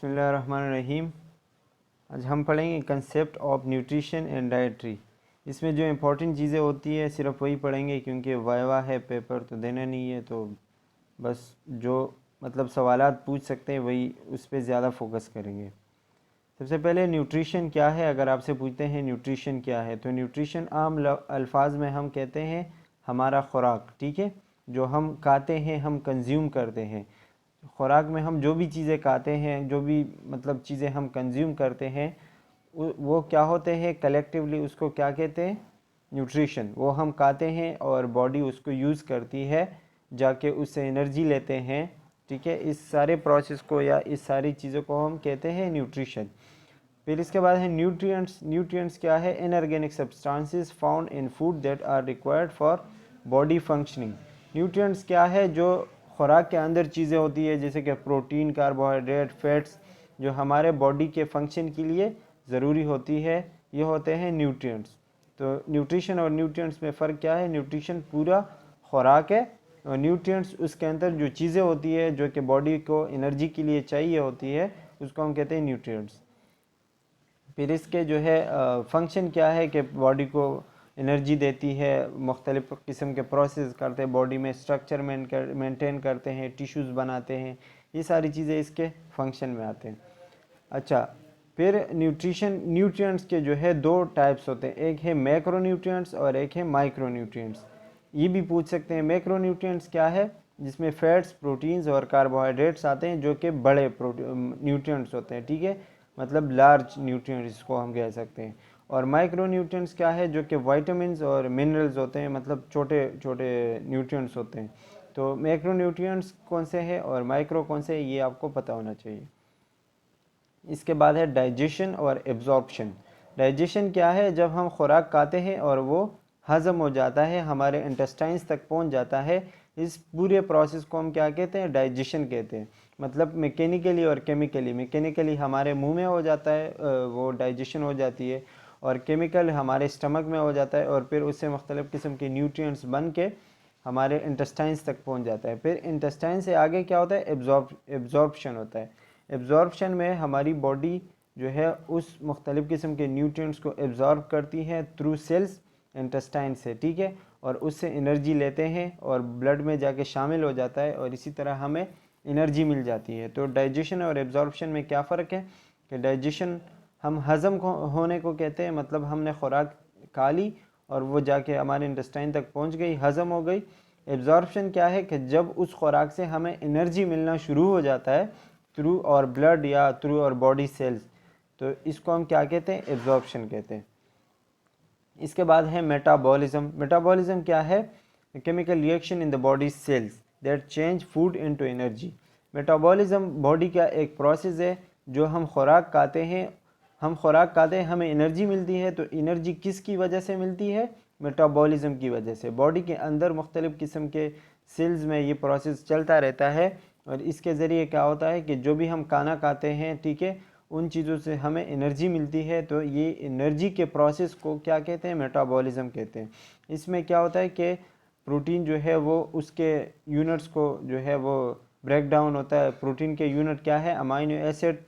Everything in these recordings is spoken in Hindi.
बिस्मिल्लाहिर्रहमानिर्रहीम। आज हम पढ़ेंगे concept of nutrition and dietary. इसमें जो इम्पोर्टेंट चीज़ें होती है सिर्फ वही पढ़ेंगे, क्योंकि वाइवा है, पेपर तो देना नहीं है, तो बस जो मतलब सवालात पूछ सकते हैं वही उस पर ज़्यादा फोकस करेंगे। सबसे पहले न्यूट्रिशन क्या है। अगर आपसे पूछते हैं न्यूट्रिशन क्या है, तो न्यूट्रिशन आम अल्फाज में हम कहते हैं हमारा खुराक, ठीक है, जो हम खाते हैं, हम कंज्यूम करते हैं। खुराक में हम जो भी चीज़ें खाते हैं, जो भी मतलब चीज़ें हम कंज्यूम करते हैं, वो क्या होते हैं कलेक्टिवली, उसको क्या कहते हैं, न्यूट्रिशन। वो हम खाते हैं और बॉडी उसको यूज़ करती है, जाके उससे एनर्जी लेते हैं, ठीक है। इस सारे प्रोसेस को या इस सारी चीज़ों को हम कहते हैं न्यूट्रिशन। फिर इसके बाद है न्यूट्रिएंट्स। न्यूट्रिएंट्स क्या है? Inorganic substances found in food that are required for body functioning. Nutrients क्या है? जो खुराक के अंदर चीज़ें होती है, जैसे कि प्रोटीन, कार्बोहाइड्रेट, फैट्स, जो हमारे बॉडी के फंक्शन के लिए ज़रूरी होती है, ये होते हैं न्यूट्रिएंट्स। तो न्यूट्रिशन और न्यूट्रिएंट्स में फ़र्क क्या है? न्यूट्रिशन पूरा खुराक है और न्यूट्रिएंट्स उसके अंदर जो चीज़ें होती है जो कि बॉडी को एनर्जी के लिए चाहिए होती है, उसको हम कहते हैं न्यूट्रिएंट्स। फिर इसके जो है फंक्शन क्या है कि बॉडी को एनर्जी देती है, मुख्तलिफ़ किस्म के प्रोसेस करते हैं, बॉडी में स्ट्रक्चर मेंटेन करते हैं, टिश्यूज़ बनाते हैं, ये सारी चीज़ें इसके फंक्शन में आते हैं। अच्छा, फिर न्यूट्रिएंट्स के जो है दो टाइप्स होते हैं, एक है मैक्रो न्यूट्रिएंट्स और एक है माइक्रो न्यूट्रिएंट्स। ये भी पूछ सकते हैं मैक्रो न्यूट्रिएंट्स क्या है, जिसमें फैट्स, प्रोटीन्स और कार्बोहाइड्रेट्स आते हैं, जो कि बड़े न्यूट्रिएंट्स होते हैं, ठीक है, मतलब लार्ज न्यूट्रिएंट्स इसको हम कह सकते हैं। और माइक्रो न्यूट्रिएंट्स क्या है? जो कि विटामिन्स और मिनरल्स होते हैं, मतलब छोटे छोटे न्यूट्रिएंट्स होते हैं। तो मैक्रो न्यूट्रिएंट्स कौन से हैं और माइक्रो कौन से हैं, ये आपको पता होना चाहिए। इसके बाद है डाइजेशन और एब्जॉर्प्शन। डाइजेशन क्या है? जब हम खुराक खाते हैं और वो हज़म हो जाता है, हमारे इंटेस्टाइन्स तक पहुंच जाता है, इस पूरे प्रोसेस को हम क्या कहते हैं? डाइजेशन कहते हैं। मतलब मैकेनिकली और केमिकली। मैकेनिकली हमारे मुंह में हो जाता है, वो डाइजेशन हो जाती है, और केमिकल हमारे स्टमक में हो जाता है, और फिर उससे मुख्तलिफ़ किस्म के न्यूट्रिएंट्स बन के हमारे इंटेस्टाइन्स तक पहुंच जाता है। फिर इंटेस्टाइन से आगे क्या होता है? एब्जॉर्प्शन होता है। एब्जॉर्प्शन में हमारी बॉडी जो है उस मुख्तलिफ़ किस्म के न्यूट्रिएंट्स को एब्जॉर्ब करती है थ्रू सेल्स, इंटेस्टाइन से, ठीक है, और उससे एनर्जी लेते हैं और ब्लड में जाके शामिल हो जाता है, और इसी तरह हमें एनर्जी मिल जाती है। तो डाइजेशन और एब्जॉर्प्शन में क्या फ़र्क है कि डाइजेशन हम हज़म होने को कहते हैं, मतलब हमने खुराक खा ली और वो जाके हमारे इंटेस्टाइन तक पहुंच गई, हज़म हो गई। एब्जॉर्प्शन क्या है कि जब उस खुराक से हमें एनर्जी मिलना शुरू हो जाता है थ्रू और ब्लड या थ्रू और बॉडी सेल्स, तो इसको हम क्या कहते हैं? एब्जॉर्प्शन कहते हैं। इसके बाद है मेटाबॉलिज्म। मेटाबॉलिज्म क्या है? Chemical reaction in the body cells that change food into energy. Metabolism body का एक प्रोसेस है, जो हम खुराक खाते हैं, हमें एनर्जी मिलती है, तो एनर्जी किसकी वजह से मिलती है? मेटाबॉलिज्म की वजह से। बॉडी के अंदर मुख्तलिफ़ किस्म के सेल्स में ये प्रोसेस चलता रहता है, और इसके ज़रिए क्या होता है कि जो भी हम खाना खाते हैं, ठीक है, उन चीज़ों से हमें एनर्जी मिलती है। तो ये एनर्जी के प्रोसेस को क्या कहते हैं? मेटाबॉलिज्म कहते हैं। इसमें क्या होता है कि प्रोटीन जो है वो उसके यूनिट्स को जो है वो ब्रेक डाउन होता है। प्रोटीन के यूनिट क्या है? Amino acid.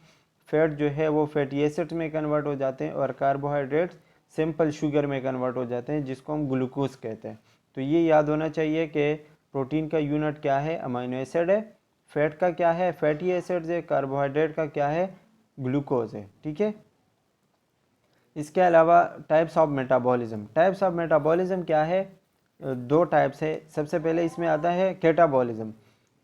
फैट जो है वो फैटी एसिड में कन्वर्ट हो जाते हैं, और कार्बोहाइड्रेट सिंपल शुगर में कन्वर्ट हो जाते हैं, जिसको हम ग्लूकोज कहते हैं। तो ये याद होना चाहिए कि प्रोटीन का यूनिट क्या है? अमाइनो एसिड है। फैट का क्या है? फैटी एसिड्स है। कार्बोहाइड्रेट का क्या है? ग्लूकोज है, ठीक है। इसके अलावा टाइप्स ऑफ मेटाबॉलिज्म क्या है? दो टाइप्स है। सबसे पहले इसमें आता है कैटाबॉलिज्म।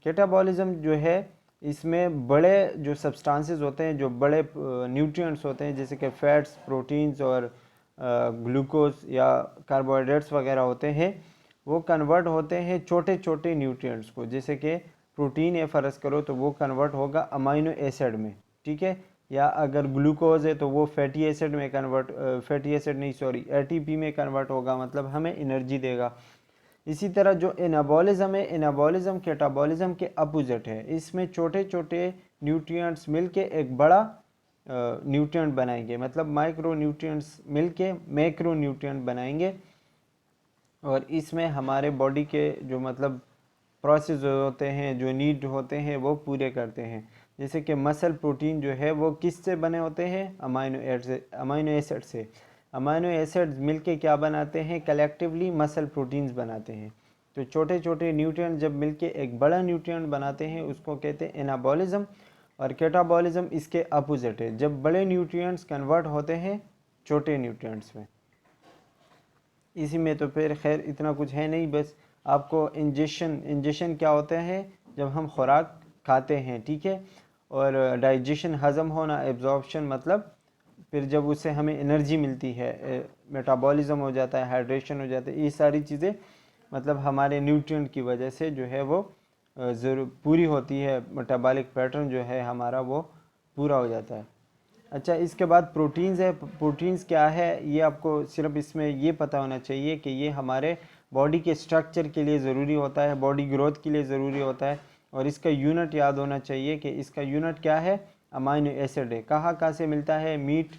कैटाबॉलिज्म जो है, इसमें बड़े जो सब्सटेंसेस होते हैं, जो बड़े न्यूट्रिएंट्स होते हैं, जैसे कि फैट्स, प्रोटीन्स और ग्लूकोज या कार्बोहाइड्रेट्स वगैरह होते हैं, वो कन्वर्ट होते हैं छोटे छोटे न्यूट्रिएंट्स को। जैसे कि प्रोटीन है फ़र्ज़ करो, तो वो कन्वर्ट होगा अमाइनो एसिड में, ठीक है, या अगर ग्लूकोज है तो वो फैटी एसिड में एटीपी में कन्वर्ट होगा, मतलब हमें एनर्जी देगा। इसी तरह जो एनाबॉलिज्म है, एनाबॉलिज्म कैटाबॉलिज्म के अपोजिट है। इसमें छोटे छोटे न्यूट्रिएंट्स मिलके एक बड़ा न्यूट्रिएंट बनाएंगे, मतलब माइक्रो न्यूट्रिएंट्स मिलके मैक्रो न्यूट्रिएंट बनाएंगे, और इसमें हमारे बॉडी के जो मतलब प्रोसेस होते हैं, जो नीड होते हैं, वो पूरे करते हैं। जैसे कि मसल प्रोटीन जो है वो किससे बने होते हैं, अमाइनो एसिड से। अमाइनो एसिड्स मिलके क्या बनाते हैं, कलेक्टिवली मसल प्रोटीन्स बनाते हैं। तो छोटे छोटे न्यूट्रिएंट जब मिलके एक बड़ा न्यूट्रिएंट बनाते हैं उसको कहते हैं एनाबॉलिज्म, और कैटाबॉलिज्म इसके अपोजिट है, जब बड़े न्यूट्रिएंट्स कन्वर्ट होते हैं छोटे न्यूट्रिएंट्स में। इसी में तो फिर खैर इतना कुछ है नहीं, बस आपको इंजेशन क्या होता है, जब हम खुराक खाते हैं, ठीक है, और डाइजेशन हज़म होना, एब्जॉर्प्शन मतलब फिर जब उससे हमें एनर्जी मिलती है, मेटाबॉलिज्म हो जाता है, हाइड्रेशन हो जाता है, ये सारी चीज़ें मतलब हमारे न्यूट्रिएंट की वजह से जो है वो ज़रूर पूरी होती है, मेटाबॉलिक पैटर्न जो है हमारा वो पूरा हो जाता है। अच्छा, इसके बाद प्रोटीन्स है। प्रोटीन्स क्या है, ये आपको सिर्फ इसमें ये पता होना चाहिए कि ये हमारे बॉडी के स्ट्रक्चर के लिए ज़रूरी होता है, बॉडी ग्रोथ के लिए ज़रूरी होता है, और इसका यूनिट याद होना चाहिए कि इसका यूनिट क्या है, अमाइनो एसिड है। कहाँ से मिलता है, मीट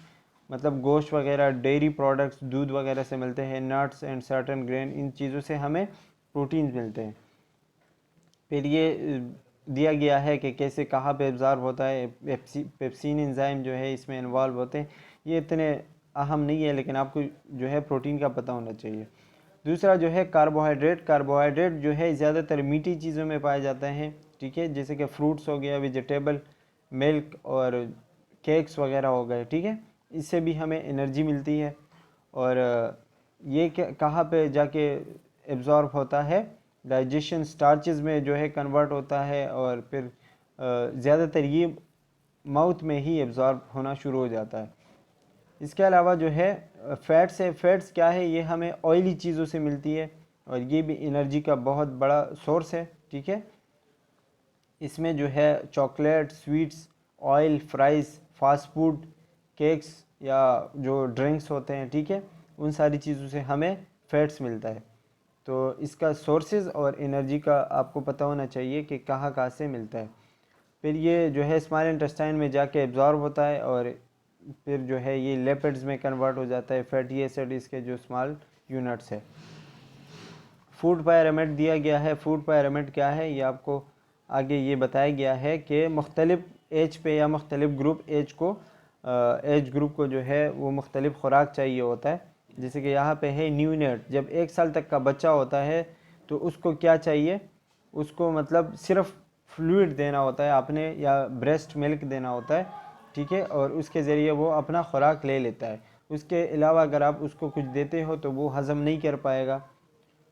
मतलब गोश्त वगैरह, डेयरी प्रोडक्ट्स, दूध वगैरह से मिलते हैं, नट्स एंड सर्टन ग्रेन, इन चीज़ों से हमें प्रोटीन्स मिलते हैं। फिर ये दिया गया है कि कैसे कहाँ पे एब्ज़ॉर्ब होता है, पेप्सिन एंजाइम जो है इसमें इन्वॉल्व होते हैं। ये इतने अहम नहीं है, लेकिन आपको जो है प्रोटीन का पता होना चाहिए। दूसरा जो है कार्बोहाइड्रेट जो है ज़्यादातर मीठी चीज़ों में पाए जाते हैं, ठीक है, जैसे कि फ्रूट्स हो गया, वेजिटेबल, मिल्क और केक्स वगैरह हो गए, ठीक है, इससे भी हमें एनर्जी मिलती है। और ये कहाँ पे जाके एब्ज़ॉर्ब होता है, डाइजेशन स्टार्चेस में जो है कन्वर्ट होता है, और फिर ज़्यादातर ये माउथ में ही एब्ज़ॉर्ब होना शुरू हो जाता है। इसके अलावा जो है फैट्स है। फैट्स क्या है, ये हमें ऑयली चीज़ों से मिलती है, और ये भी एनर्जी का बहुत बड़ा सोर्स है, ठीक है। इसमें जो है chocolate, sweets, oil, fries, fast food, cakes या जो ड्रिंक्स होते हैं, ठीक है, उन सारी चीज़ों से हमें फैट्स मिलता है। तो इसका सोर्सेज और एनर्जी का आपको पता होना चाहिए कि कहाँ से मिलता है। फिर ये जो है स्मॉल इंटेस्टाइन में जाके एब्जॉर्ब होता है, और फिर जो है ये लिपिड्स में कन्वर्ट हो जाता है, फैटी एसिड इसके जो स्मॉल यूनिट्स है। फूड पायरामिड दिया गया है। फूड पायरामिड क्या है, ये आपको आगे ये बताया गया है कि मुख्तलिफ एज पे या मुख्तलिफ एज ग्रुप को जो है वो मुख्तलिफ खुराक चाहिए होता है। जैसे कि यहाँ पे है न्यूनेट, जब 1 साल तक का बच्चा होता है तो उसको क्या चाहिए, उसको मतलब सिर्फ फ्लूइड देना होता है आपने, या ब्रेस्ट मिल्क देना होता है, ठीक है, और उसके ज़रिए वो अपना खुराक ले लेता है। उसके अलावा अगर आप उसको कुछ देते हो तो वो हज़म नहीं कर पाएगा,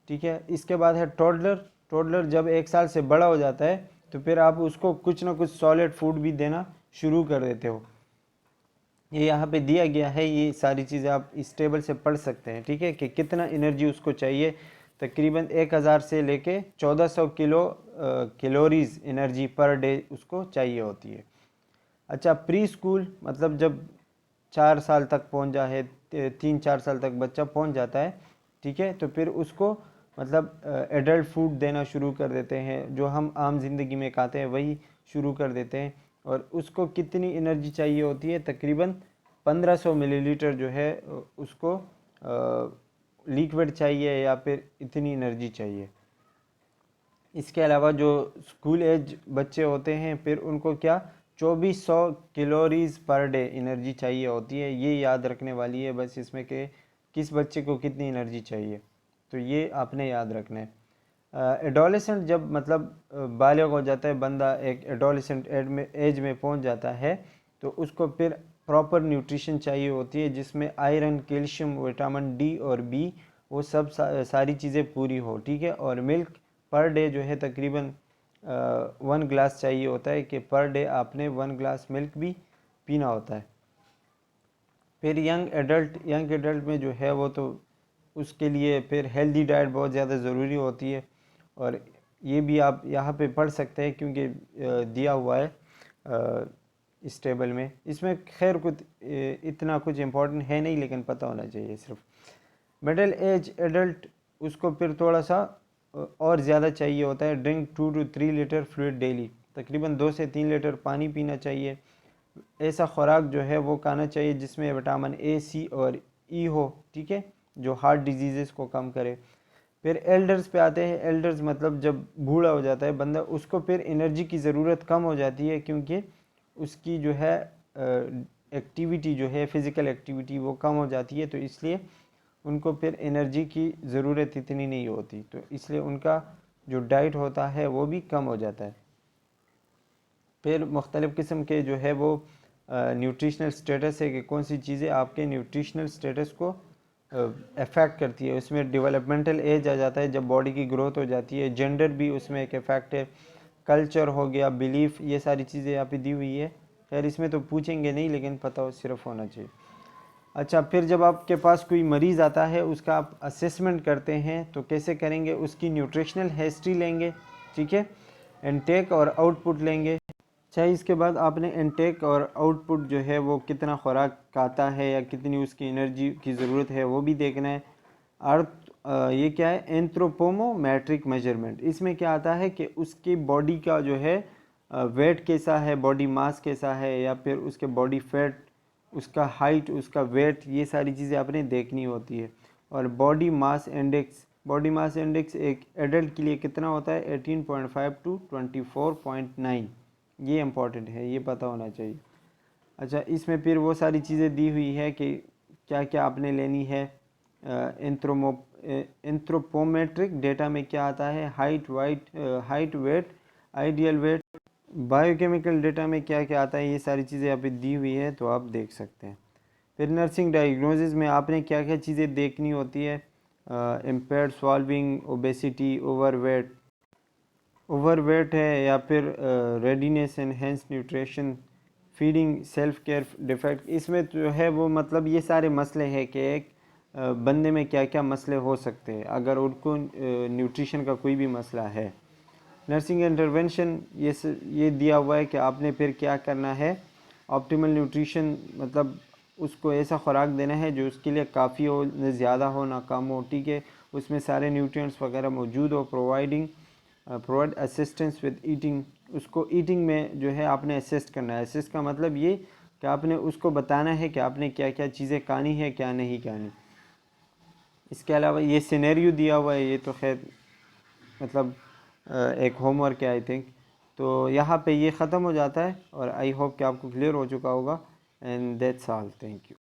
ठीक है। इसके बाद है टोडलर जब 1 साल से बड़ा हो जाता है तो फिर आप उसको कुछ ना कुछ सॉलिड फूड भी देना शुरू कर देते हो। ये यहाँ पे दिया गया है, ये सारी चीज़ें आप इस टेबल से पढ़ सकते हैं, ठीक है, कि कितना एनर्जी उसको चाहिए। तकरीबन 1000 से लेके 1400 कैलोरीज एनर्जी पर डे उसको चाहिए होती है। अच्छा, प्री स्कूल मतलब जब 4 साल तक पहुंच जाए, 3-4 साल तक बच्चा पहुंच जाता है, ठीक है, तो फिर उसको मतलब एडल्ट फूड देना शुरू कर देते हैं, जो हम आम ज़िंदगी में खाते हैं वही शुरू कर देते हैं। और उसको कितनी एनर्जी चाहिए होती है, तकरीबन 1500 मिलीलीटर जो है उसको लिक्विड चाहिए, या फिर इतनी एनर्जी चाहिए। इसके अलावा जो स्कूल एज बच्चे होते हैं फिर उनको क्या 2400 कैलोरीज पर डे एनर्जी चाहिए होती है। ये याद रखने वाली है बस इसमें कि किस बच्चे को कितनी एनर्जी चाहिए, तो ये आपने याद रखना है। एडोलेसेंट जब मतलब बालिग हो जाता है बंदा, एक एडोलेसेंट एज में पहुंच जाता है, तो उसको फिर प्रॉपर न्यूट्रिशन चाहिए होती है, जिसमें आयरन, कैल्शियम, विटामिन डी और बी, वो सब सारी चीज़ें पूरी हो, ठीक है। और मिल्क पर डे जो है तकरीबन 1 ग्लास चाहिए होता है, कि पर डे आपने 1 ग्लास मिल्क भी पीना होता है। फिर यंग एडल्ट में जो है वो तो उसके लिए फिर हेल्दी डाइट बहुत ज़्यादा ज़रूरी होती है, और ये भी आप यहाँ पे पढ़ सकते हैं क्योंकि दिया हुआ है इस टेबल में। इसमें खैर कुछ इतना कुछ इम्पोर्टेंट है नहीं, लेकिन पता होना चाहिए सिर्फ। मिडिल एज एडल्ट, उसको फिर थोड़ा सा और ज़्यादा चाहिए होता है। Drink 2 to 3 litre fluid daily, तकरीबन 2 से 3 लीटर पानी पीना चाहिए। ऐसा खुराक जो है वो खाना चाहिए जिसमें विटामिन ए, सी और ई हो, ठीक है, जो हार्ट डिजीज़ को कम करे। फिर एल्डर्स पे आते हैं। एल्डर्स मतलब जब बूढ़ा हो जाता है बंदा, उसको फिर एनर्जी की ज़रूरत कम हो जाती है, क्योंकि उसकी जो है एक्टिविटी जो है, फ़िज़िकल एक्टिविटी वो कम हो जाती है, तो इसलिए उनको फिर एनर्जी की ज़रूरत इतनी नहीं होती, तो इसलिए उनका जो डाइट होता है वो भी कम हो जाता है। फिर मुख्तलिफ़ किस्म के जो है वो न्यूट्रिशनल स्टेटस है कि कौन सी चीज़ें आपके न्यूट्रिशनल स्टेटस को अफेक्ट करती है। उसमें डेवलपमेंटल एज आ जाता है, जब बॉडी की ग्रोथ हो जाती है। जेंडर भी उसमें एक इफ़ेक्ट है। कल्चर हो गया, बिलीफ, ये सारी चीज़ें यहाँ पे दी हुई है। खैर इसमें तो पूछेंगे नहीं, लेकिन पता हो सिर्फ होना चाहिए। अच्छा, फिर जब आपके पास कोई मरीज़ आता है, उसका आप असेसमेंट करते हैं, तो कैसे करेंगे? उसकी न्यूट्रिशनल हिस्ट्री लेंगे, ठीक है, इनटेक और आउटपुट लेंगे। अच्छा, इसके बाद आपने इनटेक और आउटपुट जो है वो कितना खुराक खाता है या कितनी उसकी एनर्जी की ज़रूरत है वो भी देखना है। अर्थ ये क्या है? Anthropometric measurement. इसमें क्या आता है कि उसकी बॉडी का जो है वेट कैसा है, बॉडी मास कैसा है, या फिर उसके बॉडी फैट, उसका हाइट, उसका वेट, ये सारी चीज़ें आपने देखनी होती है। और बॉडी मास इंडेक्स एक एडल्ट के लिए कितना होता है? 18.5 टू 24.9। ये इम्पॉर्टेंट है, ये पता होना चाहिए। अच्छा, इसमें फिर वो सारी चीज़ें दी हुई है कि क्या क्या आपने लेनी है। एंथ्रोपोमेट्रिक डेटा में क्या आता है? Height, weight, ideal weight. Biochemical data में क्या क्या आता है, ये सारी चीज़ें यहाँ पे दी हुई है, तो आप देख सकते हैं। फिर नर्सिंग डायग्नोसिस में आपने क्या क्या चीज़ें देखनी होती है? इम्पेयर्ड स्वाल्विंग, ओबेसिटी, ओवरवेट है, या फिर readiness, enhance nutrition, feeding, self care defect. इसमें जो है वो मतलब ये सारे मसले हैं कि एक बंदे में क्या क्या मसले हो सकते हैं अगर उनको न्यूट्रिशन का कोई भी मसला है। नर्सिंग इंटरवेंशन ये दिया हुआ है कि आपने फिर क्या करना है। ऑप्टिमल न्यूट्रिशन मतलब उसको ऐसा खुराक देना है जो उसके लिए काफ़ी हो, न ज़्यादा हो ना कम हो, ठीक है, उसमें सारे न्यूट्रिएंट्स वगैरह मौजूद हो। Provide assistance with eating. उसको ईटिंग में जो है आपने असिस्ट करना है। असिस्ट का मतलब ये कि आपने उसको बताना है कि आपने क्या क्या चीज़ें खानी है, क्या नहीं खानी। इसके अलावा ये सिनेरियो दिया हुआ है, ये तो खैर मतलब एक होमवर्क है आई थिंक। तो यहाँ पे ये ख़त्म हो जाता है, और आई होप कि आपको क्लियर हो चुका होगा। And that's all, thank you.